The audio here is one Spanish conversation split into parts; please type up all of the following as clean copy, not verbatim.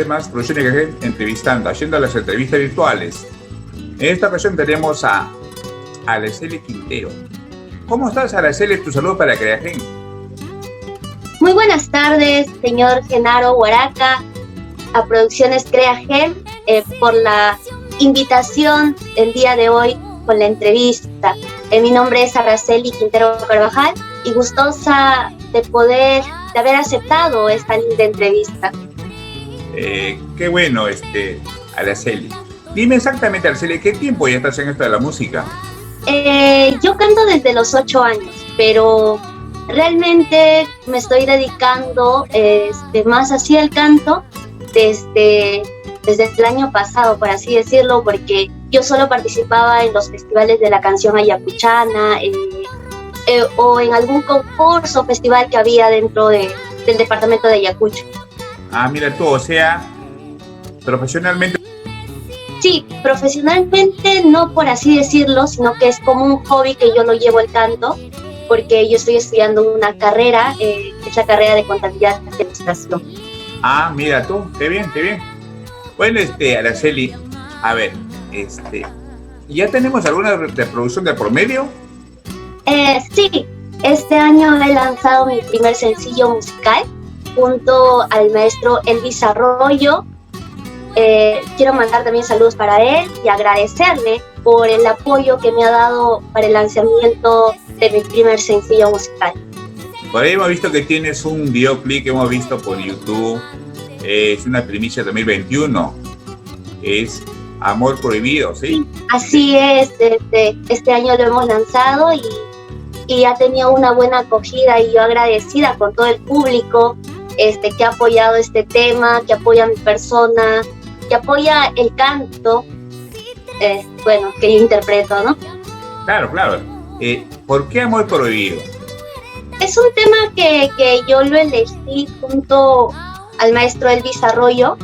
Más Producción EKG entrevistando, haciendo las entrevistas virtuales. En esta ocasión tenemos a Araceli Quintero. ¿Cómo estás, Araceli? Tu saludo para EKG. Muy buenas tardes, señor Genaro Huaraca, a Producciones CreaGen, por la invitación el día de hoy con la entrevista. Mi nombre es Araceli Quintero Carvajal y gustosa de haber aceptado esta linda entrevista. Qué bueno, Araceli. Dime exactamente, Araceli, ¿qué tiempo ya estás en esto de la música? Yo canto desde los 8 años, pero realmente me estoy dedicando más hacia el canto desde el año pasado, por así decirlo, porque yo solo participaba en los festivales de la canción ayacuchana o en algún concurso o festival que había dentro del departamento de Ayacucho. Ah, mira tú, o sea, profesionalmente. Sí, profesionalmente no, por así decirlo, sino que es como un hobby que yo lo llevo el canto, porque yo estoy estudiando una carrera, que es la carrera de Contabilidad y Administración. Ah, mira tú, qué bien, qué bien. Bueno, Araceli, a ver, ¿ya tenemos alguna reproducción de promedio? Sí, este año he lanzado mi primer sencillo musical, junto al maestro Elvis Arroyo. Quiero mandar también saludos para él y agradecerle por el apoyo que me ha dado para el lanzamiento de mi primer sencillo musical. Por ahí hemos visto que tienes un videoclip que hemos visto por YouTube. Es una primicia 2021. Es Amor Prohibido, ¿sí? Así es, este año lo hemos lanzado y ha tenido una buena acogida, y yo agradecida con todo el público que ha apoyado este tema, que apoya a mi persona, que apoya el canto, que yo interpreto, ¿no? Claro, claro. ¿Por qué Amor Prohibido? Es un tema que yo lo elegí junto al maestro Elvis Arroyo.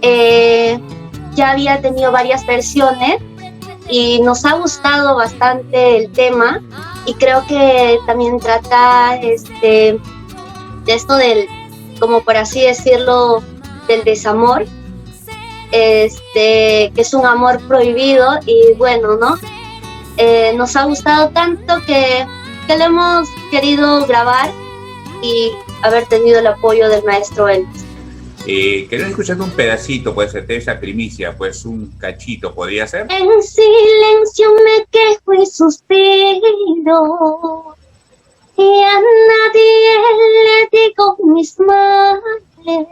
Ya había tenido varias versiones y nos ha gustado bastante el tema, y creo que también trata de esto del, como por así decirlo, del desamor, que es un amor prohibido. Y bueno, ¿no? Nos ha gustado tanto que lo hemos querido grabar y haber tenido el apoyo del maestro Elvis. Queremos escuchar un pedacito, pues, de esa primicia, pues un cachito, ¿podría ser? En silencio me quejo y suspiro, y a nadie le digo mis males,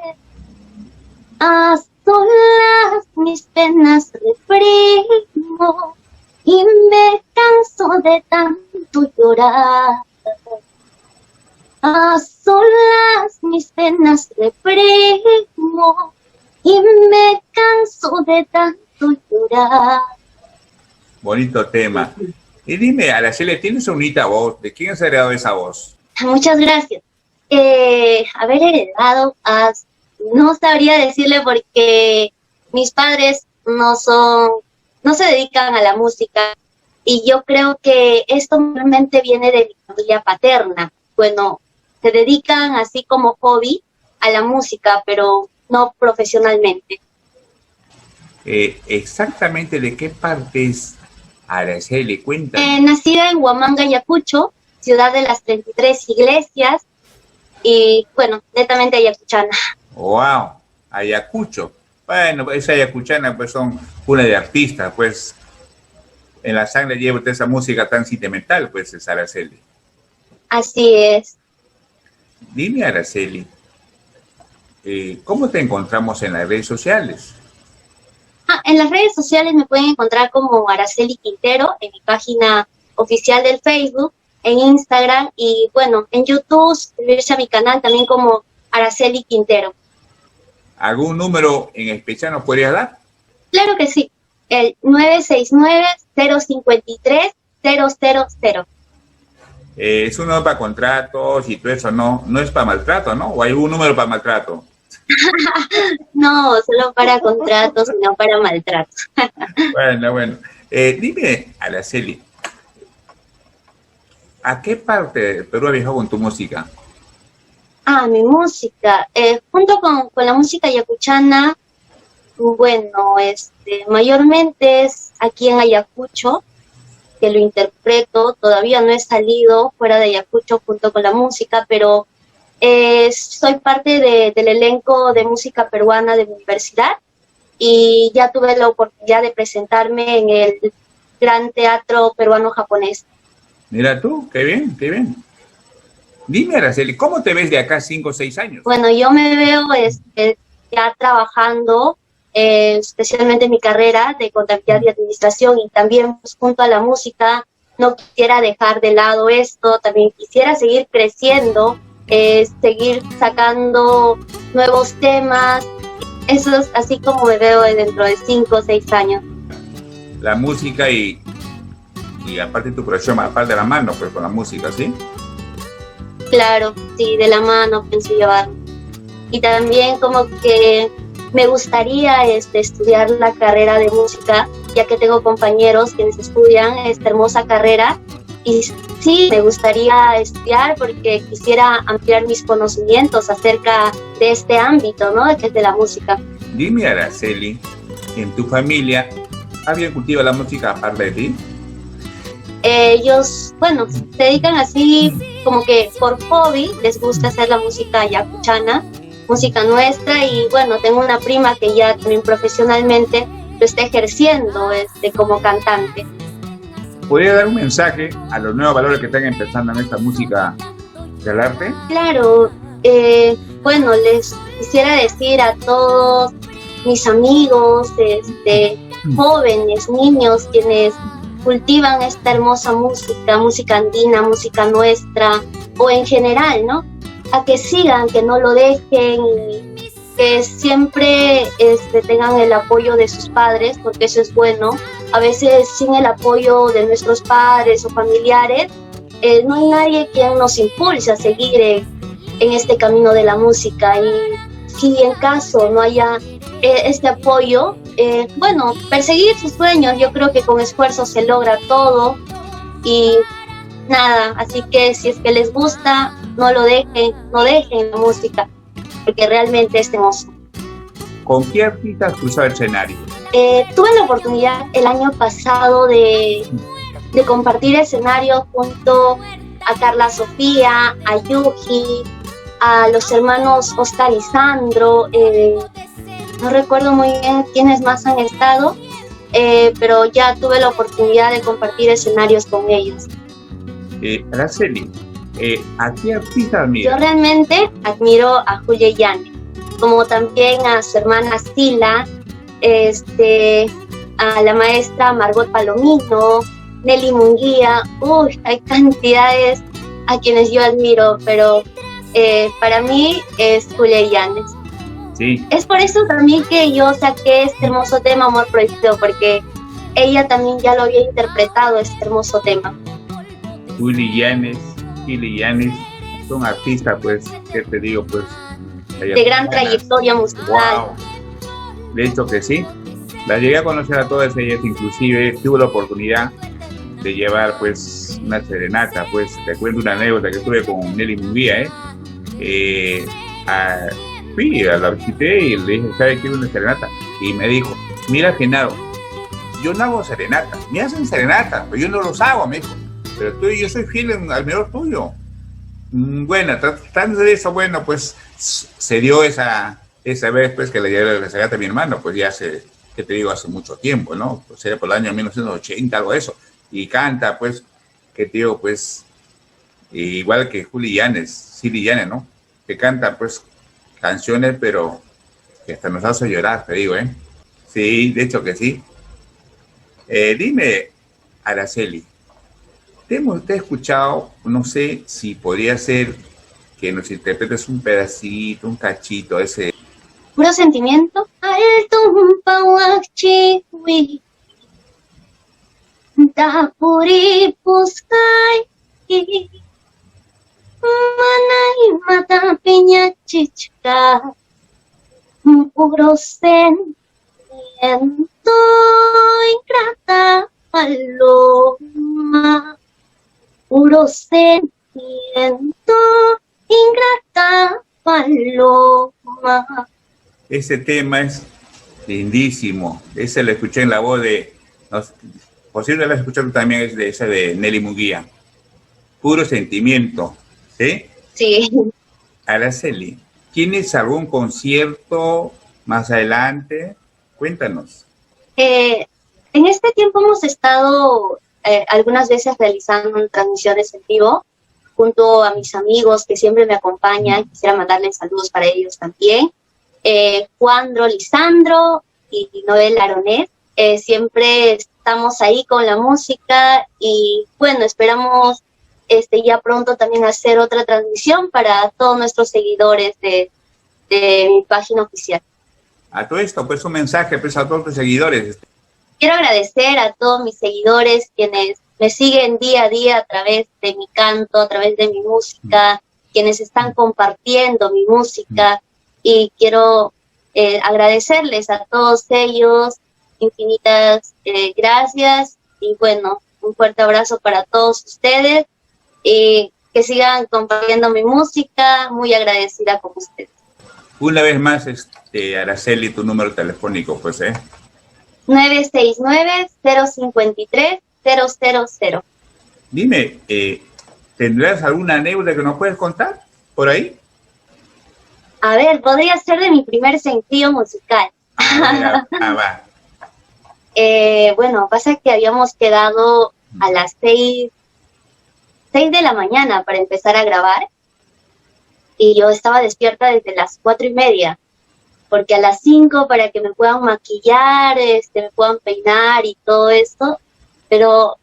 a solas mis penas reprimo, y me canso de tanto llorar. A solas mis penas reprimo, y me canso de tanto llorar. Bonito tema. Y dime, Araceli, ¿tienes una bonita voz? ¿De quién has heredado esa voz? Muchas gracias. Haber heredado, no sabría decirle, porque mis padres no se dedican a la música, y yo creo que esto realmente viene de mi familia paterna. Bueno, se dedican así como hobby a la música, pero no profesionalmente. Exactamente, ¿de qué parte es Araceli? Cuéntame. Nacida en Huamanga, Ayacucho, ciudad de las 33 iglesias, y bueno, netamente ayacuchana. ¡Wow! Ayacucho. Bueno, esa ayacuchana pues son una de artistas, pues en la sangre lleva esa música tan sentimental, pues es Araceli. Así es. Dime, Araceli, ¿cómo te encontramos en las redes sociales? En las redes sociales me pueden encontrar como Araceli Quintero, en mi página oficial del Facebook, en Instagram, y bueno, en YouTube, suscribirse a mi canal también como Araceli Quintero. ¿Algún número en especial nos podrías dar? Claro que sí, el 969-053-000. Es un número para contratos y todo eso, no es para maltrato, ¿no? ¿O hay un número para maltrato? No, solo para contratos, no para maltrato. Bueno. Dime, Araceli, ¿a qué parte de Perú has viajado con tu música? Ah, mi música. Junto con la música yacuchana, bueno, mayormente es aquí en Ayacucho, que lo interpreto. Todavía no he salido fuera de Ayacucho junto con la música, pero soy parte del elenco de música peruana de mi universidad y ya tuve la oportunidad de presentarme en el Gran Teatro Peruano-Japonés. Mira tú, qué bien, qué bien. Dime, Araceli, ¿cómo te ves de acá 5 o 6 años? Bueno, yo me veo ya trabajando, especialmente en mi carrera de contabilidad y administración y también pues, junto a la música. No quisiera dejar de lado esto, también quisiera seguir creciendo, seguir sacando nuevos temas. Eso es así como me veo dentro de 5 o 6 años. La música y aparte tu profesión, aparte de la mano, pues con la música, ¿sí? Claro, sí, de la mano pienso llevarlo. Y también como que me gustaría estudiar la carrera de música, ya que tengo compañeros quienes estudian esta hermosa carrera. Y sí, me gustaría estudiar porque quisiera ampliar mis conocimientos acerca de este ámbito, ¿no? Que es de la música. Dime, Araceli, ¿en tu familia alguien cultiva la música aparte de ti? Ellos, bueno, se dedican así como que por hobby, les gusta hacer la música yacuchana, música nuestra, y bueno, tengo una prima que ya también profesionalmente lo está ejerciendo como cantante. ¿Podría dar un mensaje a los nuevos valores que están empezando en esta música del arte? Claro, bueno, les quisiera decir a todos mis amigos, jóvenes, niños, quienes cultivan esta hermosa música, música andina, música nuestra, o en general, ¿no? A que sigan, que no lo dejen y que siempre tengan el apoyo de sus padres, porque eso es bueno. A veces sin el apoyo de nuestros padres o familiares, no hay nadie quien nos impulse a seguir en este camino de la música. Y si en caso no haya este apoyo, bueno, perseguir sus sueños. Yo creo que con esfuerzo se logra todo y nada, así que si es que les gusta, no dejen la música, porque realmente es hermoso. ¿Con qué artistas cruzado el escenario? Tuve la oportunidad el año pasado de compartir escenario junto a Carla Sofía, a Yuji, a los hermanos Oscar y Sandro, no recuerdo muy bien quiénes más han estado, pero ya tuve la oportunidad de compartir escenarios con ellos. Araceli, ¿a qué artista admiras? Yo realmente admiro a Julia Yane, como también a su hermana Sila, a la maestra Margot Palomino, Nelly Munguía. Hay cantidades a quienes yo admiro, pero para mí es Julia Yane. Sí. Es por eso también que yo saqué este hermoso tema, Amor Prohibido, porque ella también ya lo había interpretado, este hermoso tema. Willy Yanes, son artistas, pues, ¿qué te digo? Pues, de gran trayectoria musical. Wow. De hecho que sí. La llegué a conocer a todas ellas, inclusive tuve la oportunidad de llevar, pues, una serenata. Pues, te cuento una anécdota que tuve con Nelly Munguía, fui, la visité y le dije, ¿sabe qué? Una serenata. Y me dijo, mira, Genaro, yo no hago serenata, me hacen serenata, pero yo no los hago, me dijo. Pero yo soy fiel al menor tuyo. Bueno, tratando de eso, bueno, pues se dio esa vez pues que le llevé la serenata a mi hermano, pues ya hace, ¿qué te digo? Hace mucho tiempo, ¿no? Pues era por el año 1980, algo de eso. Y canta, pues, ¿qué te digo? Pues, igual que Juli Yanes, ¿no? Que canta, pues, canciones, pero que hasta nos hace llorar, te digo, ¿eh? Sí, de hecho que sí. Dime, Araceli, te he escuchado, no sé si podría ser que nos interpretes un pedacito, un cachito, ese. Puro sentimiento. mata piña chicha, puro sentimiento, ingrata paloma, puro sentimiento, ingrata paloma. Ese tema es lindísimo. Ese lo escuché en la voz de... No, posible lo escucharon también, es de esa de Nelly Munguía. Puro sentimiento. ¿Sí? Sí. Araceli, ¿tienes algún concierto más adelante? Cuéntanos. En este tiempo hemos estado algunas veces realizando transmisiones en vivo junto a mis amigos que siempre me acompañan. Quisiera mandarles saludos para ellos también. Juandro Lisandro y Noel Aronet. Siempre estamos ahí con la música y bueno, esperamos ya pronto también hacer otra transmisión para todos nuestros seguidores de mi página oficial. A todo esto, pues un mensaje pues, a todos tus seguidores. Quiero agradecer a todos mis seguidores quienes me siguen día a día a través de mi canto, a través de mi música, quienes están compartiendo mi música y quiero agradecerles a todos ellos, infinitas gracias y bueno, un fuerte abrazo para todos ustedes y que sigan compartiendo mi música, muy agradecida con ustedes. Una vez más, Araceli, tu número telefónico, pues, 969-053-000. Dime, ¿tendrás alguna anécdota que nos puedes contar por ahí? A ver, podría ser de mi primer sencillo musical. Va. Bueno, pasa que habíamos quedado a las 6 de la mañana para empezar a grabar y yo estaba despierta desde las 4:30 porque a las 5 para que me puedan maquillar, me puedan peinar y todo esto, pero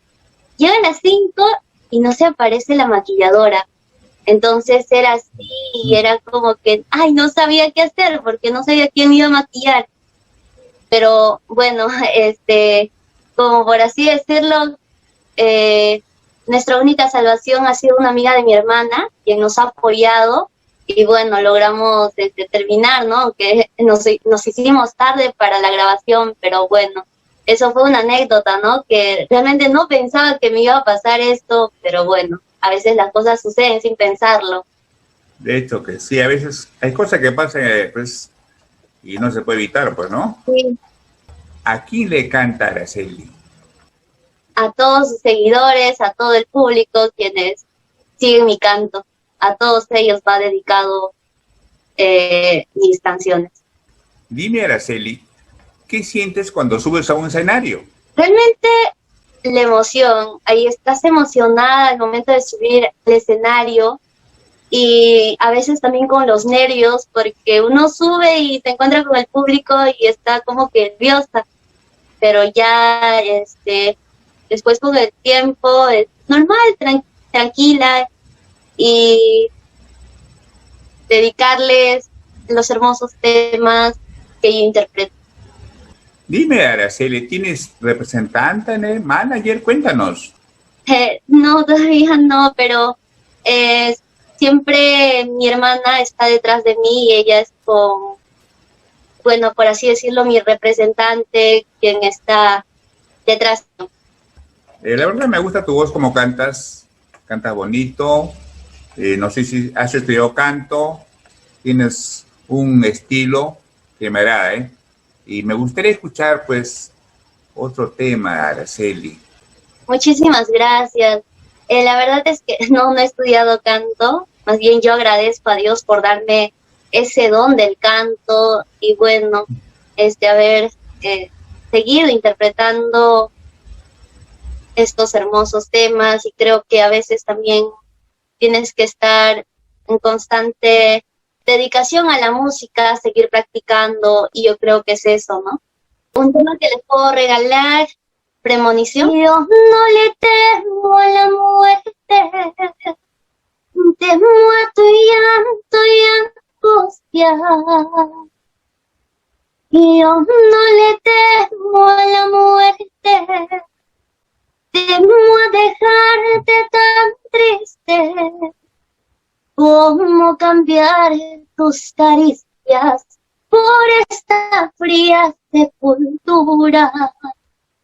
llegan las 5 y no se aparece la maquilladora. Entonces era así y era como que, ay, no sabía qué hacer porque no sabía quién me iba a maquillar. Pero bueno, como por así decirlo, nuestra única salvación ha sido una amiga de mi hermana, quien nos ha apoyado y bueno, logramos terminar, ¿no? Aunque nos hicimos tarde para la grabación, pero bueno, eso fue una anécdota, ¿no? Que realmente no pensaba que me iba a pasar esto, pero bueno, a veces las cosas suceden sin pensarlo. De hecho que sí, a veces hay cosas que pasan, pues, y no se puede evitar, pues, ¿no? Sí. ¿A quién le canta Araceli? A todos sus seguidores, a todo el público, quienes siguen mi canto, a todos ellos va dedicado mis canciones. Dime, Araceli, ¿qué sientes cuando subes a un escenario? Realmente la emoción, ahí estás emocionada al momento de subir al escenario y a veces también con los nervios porque uno sube y se encuentra con el público y está como que nerviosa, pero ya después con el tiempo es normal, tranquila y dedicarles los hermosos temas que yo interpreto. Dime, Araceli, ¿tienes representante, manager? Cuéntanos. No, todavía no, pero siempre mi hermana está detrás de mí y ella es bueno, por así decirlo, mi representante, quien está detrás. La verdad me gusta tu voz como cantas bonito, no sé si has estudiado canto, tienes un estilo que me agrada, y me gustaría escuchar pues otro tema, Araceli. Muchísimas gracias. La verdad es que no he estudiado canto, más bien yo agradezco a Dios por darme ese don del canto y bueno, haber seguido interpretando estos hermosos temas y creo que a veces también tienes que estar en constante dedicación a la música, seguir practicando y yo creo que es eso, ¿no? Un tema que les puedo regalar, Premonición. Yo no le temo a la muerte, temo a tu llanto y angustia. Yo no le temo a la muerte, temo a dejarte tan triste. ¿Cómo cambiar tus caricias por esta fría sepultura.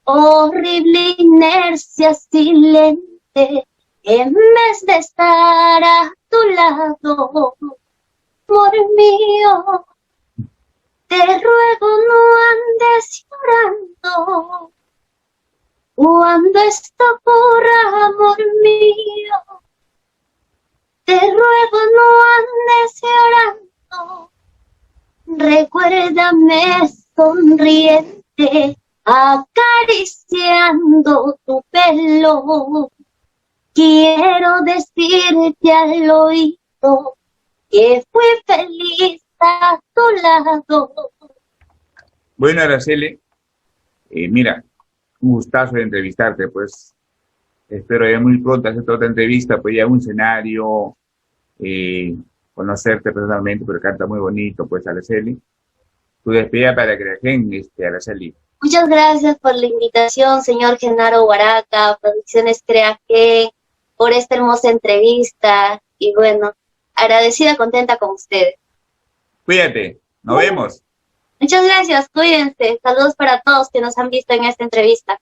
Horrible inercia silente, en vez de estar a tu lado, amor mío, te ruego no andes llorando. Cuando esto ocurra, amor mío, te ruego no andes llorando. Recuérdame sonriente, acariciando tu pelo. Quiero decirte al oído que fui feliz a tu lado. Bueno, Araceli, mira, un gustazo de entrevistarte, pues espero ya muy pronto hacer otra entrevista, pues ya un escenario, conocerte personalmente, pero canta muy bonito, pues Araceli. Tu despedida para que la gente, Araceli. Muchas gracias por la invitación, señor Genaro Huaraca, Producciones Crea que, por esta hermosa entrevista. Y bueno, agradecida, contenta con ustedes. Cuídate, nos vemos. Muchas gracias, cuídense. Saludos para todos que nos han visto en esta entrevista.